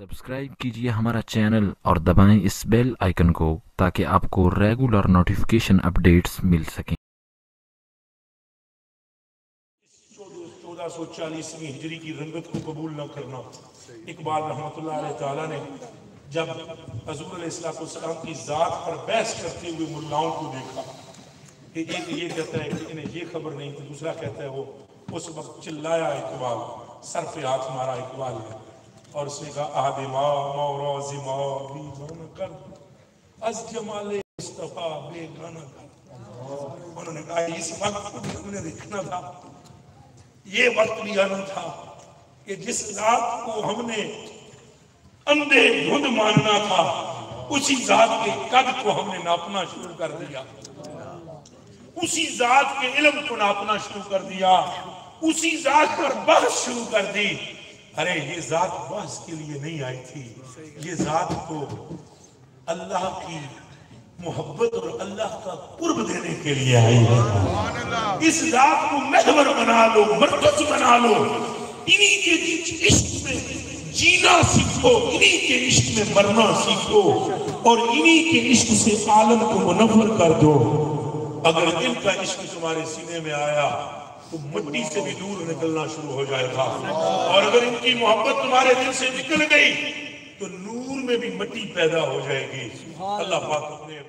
Subscribe کیجئے ہمارا channel اور دبائیں اس بیل آئیکن کو تاکہ آپ کو ریگولر نوٹیفیکیشن اپڈیٹس مل سکیں۔ 1440 ہجری کی رنگت کو قبول نہ کرنا۔ اقبال رحمۃ اللہ علیہ تعالیٰ نے جب حضور علیہ السلام کی ذات پر بحث کرتے ہوئے ملاؤں کو دیکھا کہ ایک یہ کہتا ہے کہ انہیں یہ خبر نہیں تھی، دوسرا کہتا ہے وہ، اس وقت چلایا اقبال، سر پہ ہاتھ مارا اقبال نے اور اس نے کہا احد ما موراز ما بیگانہ کر از جمال مصطفیٰ بیگانہ کر۔ انہوں نے کہا اس وقت بھی ہم نے دیکھنا تھا، یہ وقت بھی آنا تھا کہ جس ذات کو ہم نے اندھے دھند ماننا تھا اسی ذات کے قد کو ہم نے ناپنا شروع کر دیا، اسی ذات کے علم کو ناپنا شروع کر دیا، اسی ذات پر بحث شروع کر دی۔ ارے یہ ذات بحث کے لیے نہیں آئی تھی، یہ ذات کو اللہ کی محبت اور اللہ کا قرب دینے کے لیے آئی ہے۔ اس ذات کو محور بنا لو، مرکز بنا لو، انہی کے عشق میں جینا سیکھو، انہی کے عشق میں مرنا سیکھو اور انہی کے عشق سے عالم کو منور کر دو۔ اگر ان کا عشق تمہارے سینے میں آیا تو مٹی سے بھی دور نکلنا شروع ہو جائے گا، اور اگر ان کی محبت تمہارے دل سے نکل گئی تو نور میں بھی مٹی پیدا ہو جائے گی۔ اللہ پاک اپنے